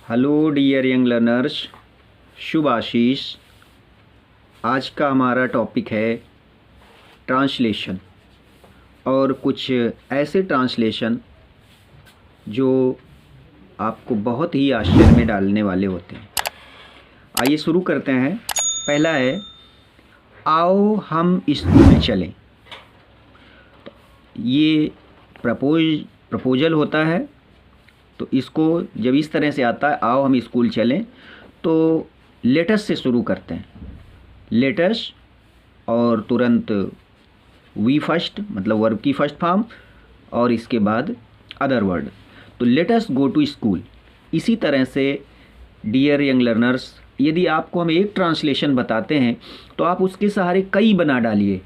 Hello dear young learners, शुभ आशीष। आज का हमारा टॉपिक है ट्रांसलेशन और कुछ ऐसे ट्रांसलेशन जो आपको बहुत ही आश्चर्य में डालने वाले होते हैं। आइए शुरू करते हैं। पहला है, आओ हम स्कूल चलें। ये प्रपोजल होता है, तो इसको जब इस तरह से आता है, आओ हम स्कूल चलें, तो लेटस से शुरू करते हैं। लेटस और तुरंत वी फर्स्ट, मतलब वर्ब की फर्स्ट फॉर्म, और इसके बाद अदर वर्ड। तो लेटस गो टू स्कूल। इसी तरह से डियर यंग लर्नर्स, यदि आपको हम एक ट्रांसलेशन बताते हैं तो आप उसके सहारे कई बना डालिए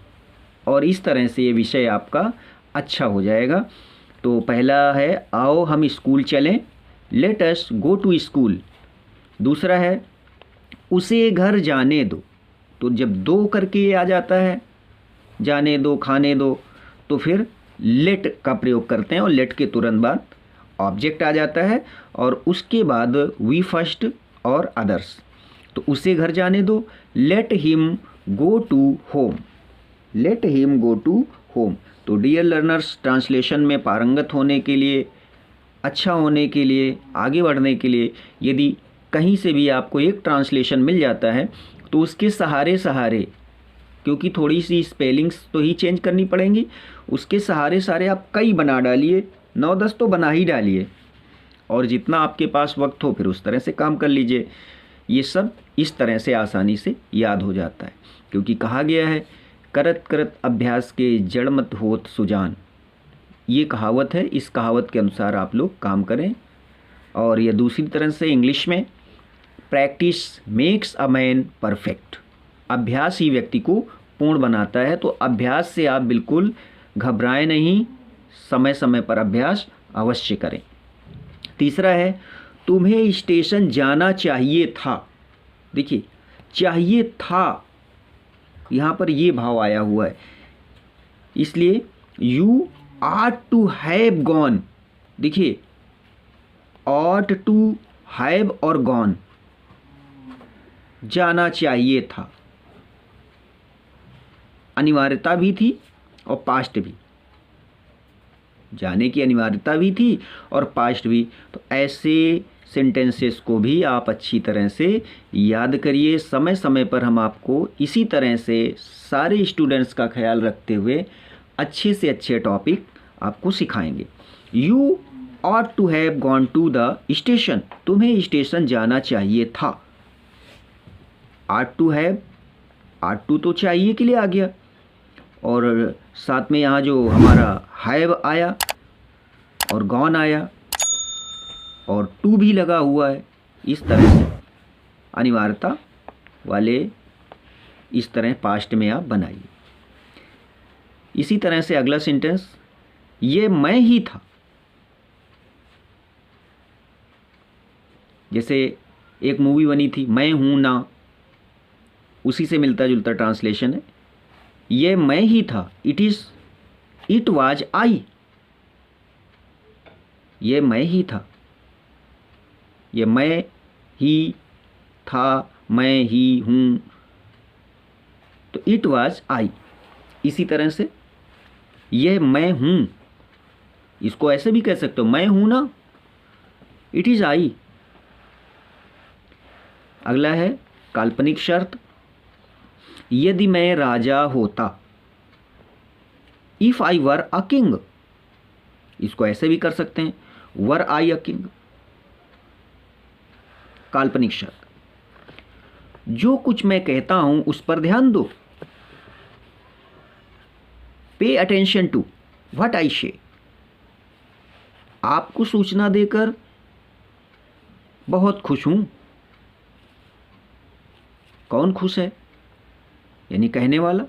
और इस तरह से ये विषय आपका अच्छा हो जाएगा। तो पहला है, आओ हम स्कूल चलें, let us go to school. दूसरा है, उसे घर जाने दो। तो जब दो करके ये आ जाता है, जाने दो, खाने दो, तो फिर लेट का प्रयोग करते हैं और लेट के तुरंत बाद ऑब्जेक्ट आ जाता है और उसके बाद वी फर्स्ट और अदर्स। तो उसे घर जाने दो, let him go to home. Let him go to home. तो डियर लर्नर्स, ट्रांसलेशन में पारंगत होने के लिए, अच्छा होने के लिए, आगे बढ़ने के लिए, यदि कहीं से भी आपको एक ट्रांसलेशन मिल जाता है तो उसके सहारे सहारे, क्योंकि थोड़ी सी स्पेलिंग्स तो ही चेंज करनी पड़ेंगी, उसके सहारे सहारे आप कई बना डालिए, 9-10 तो बना ही डालिए, और जितना आपके पास वक्त हो फिर उस तरह से काम कर लीजिए। ये सब इस तरह से आसानी से याद हो जाता है, क्योंकि कहा गया है, करत करत अभ्यास के जड़ मत होत सुजान। ये कहावत है, इस कहावत के अनुसार आप लोग काम करें। और यह दूसरी तरह से इंग्लिश में, practice makes a man perfect. अभ्यास ही व्यक्ति को पूर्ण बनाता है। तो अभ्यास से आप बिल्कुल घबराएं नहीं, समय समय पर अभ्यास अवश्य करें। तीसरा है, तुम्हें स्टेशन जाना चाहिए था। देखिए, चाहिए था, यहाँ पर ये भाव आया हुआ है, इसलिए you ought to have gone. देखिए, ऑट टू हैव और गॉन, जाना चाहिए था, अनिवार्यता भी थी और पास्ट भी, जाने की अनिवार्यता भी थी और पास्ट भी। तो ऐसे सेंटेंसेस को भी आप अच्छी तरह से याद करिए। समय समय पर हम आपको इसी तरह से सारे स्टूडेंट्स का ख्याल रखते हुए अच्छे से अच्छे टॉपिक आपको सिखाएंगे। You ought to have gone to the station. तुम्हें स्टेशन जाना चाहिए था। Ought to have, ought to तो चाहिए के लिए आ गया, और साथ में यहाँ जो हमारा हैव आया और गॉन आया और टू भी लगा हुआ है। इस तरह से अनिवार्यता वाले इस तरह पास्ट में आप बनाइए। इसी तरह से अगला सेंटेंस, ये मैं ही था। जैसे एक मूवी बनी थी, मैं हूं ना, उसी से मिलता जुलता ट्रांसलेशन है। ये मैं ही था, इट वाज आई। ये मैं ही था, ये मैं ही था, मैं ही हूँ, तो इट वाज आई। इसी तरह से यह मैं हूँ, इसको ऐसे भी कह सकते हो, मैं हूँ ना, इट इज़ आई। अगला है काल्पनिक शर्त, यदि मैं राजा होता, if I were a king. इसको ऐसे भी कर सकते हैं, वर आई अ किंग। काल्पनिक शर्त, जो कुछ मैं कहता हूं उस पर ध्यान दो। Pay attention to what I से। आपको सूचना देकर बहुत खुश हूं। कौन खुश है? यानी कहने वाला,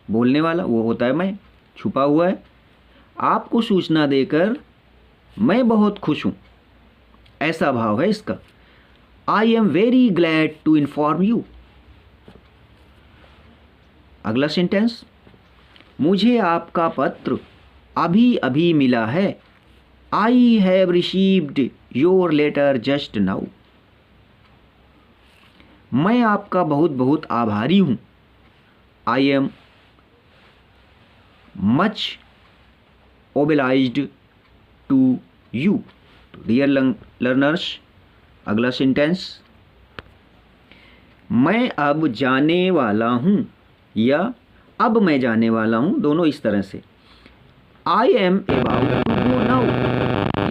बोलने वाला, वो होता है मैं, छुपा हुआ है। आपको सूचना देकर मैं बहुत खुश हूं, ऐसा भाव है इसका। I am very glad to inform you. अगला सेंटेंस, मुझे आपका पत्र अभी अभी मिला है। I have received your letter just now. मैं आपका बहुत बहुत आभारी हूँ। I am much obliged to you. तो डियर लर्नर्स, अगला सेंटेंस, मैं अब जाने वाला हूँ या अब मैं जाने वाला हूँ, दोनों इस तरह से। I am about to go now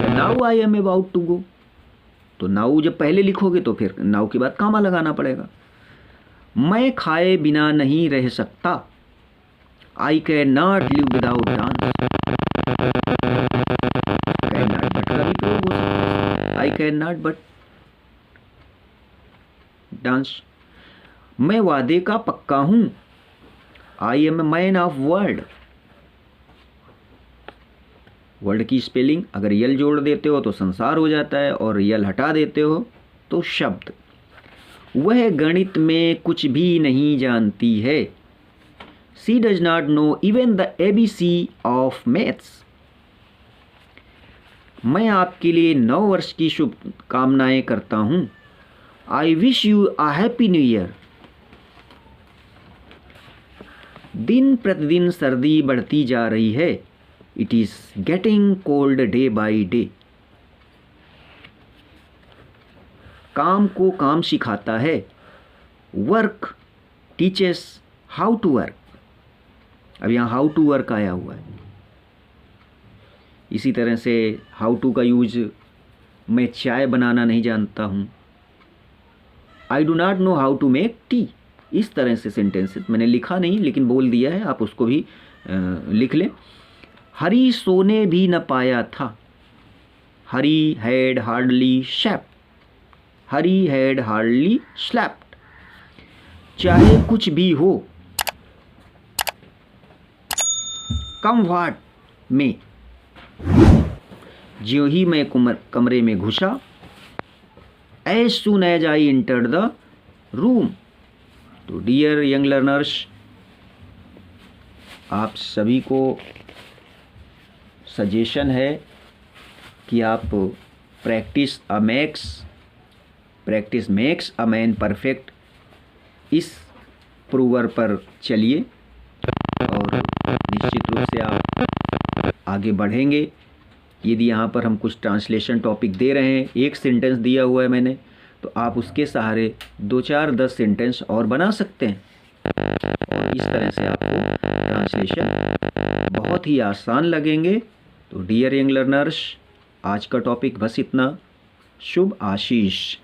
या now I am about to go. तो नाउ जब पहले लिखोगे तो फिर नाउ के बाद कामा लगाना पड़ेगा। मैं खाए बिना नहीं रह सकता। I can not live without dance. Can not but का भी प्रयोग हो सकता है। I can not but dance. मैं वादे का पक्का हूं। I am a man of word. Word की स्पेलिंग अगर यल जोड़ देते हो तो संसार हो जाता है, और यल हटा देते हो तो शब्द। वह गणित में कुछ भी नहीं जानती है। She does not know even the ABC of maths. मैं आपके लिए 9 वर्ष की शुभकामनाएं करता हूं। I wish you a happy new year. दिन प्रतिदिन सर्दी बढ़ती जा रही है। It is getting cold day by day. काम को काम सिखाता है। Work teaches how to work. अब यहाँ हाउ टू वर्क आया हुआ है। इसी तरह से हाउ टू का यूज, मैं चाय बनाना नहीं जानता हूँ। I do not know how to make tea. इस तरह से सेंटेंसेस मैंने लिखा नहीं लेकिन बोल दिया है, आप उसको भी लिख लें। हरी सोने भी न पाया था। Hari had hardly slept. Hari had hardly slept. चाहे कुछ भी हो, कम व्हाट में। ज्यों ही मैं कमरे में घुसा, as soon as I entered the room. तो डियर यंग लर्नर्स, आप सभी को सजेशन है कि आप practice makes a man perfect, इस प्रूवर पर चलिए और निश्चित रूप से आप आगे बढ़ेंगे। यदि यहाँ पर हम कुछ ट्रांसलेशन टॉपिक दे रहे हैं, एक सेंटेंस दिया हुआ है मैंने, तो आप उसके सहारे 2, 4, 10 सेंटेंस और बना सकते हैं, और इस तरह से आपको ट्रांसलेशन बहुत ही आसान लगेंगे। तो डियर यंग लर्नर्स, आज का टॉपिक बस इतना। शुभ आशीष।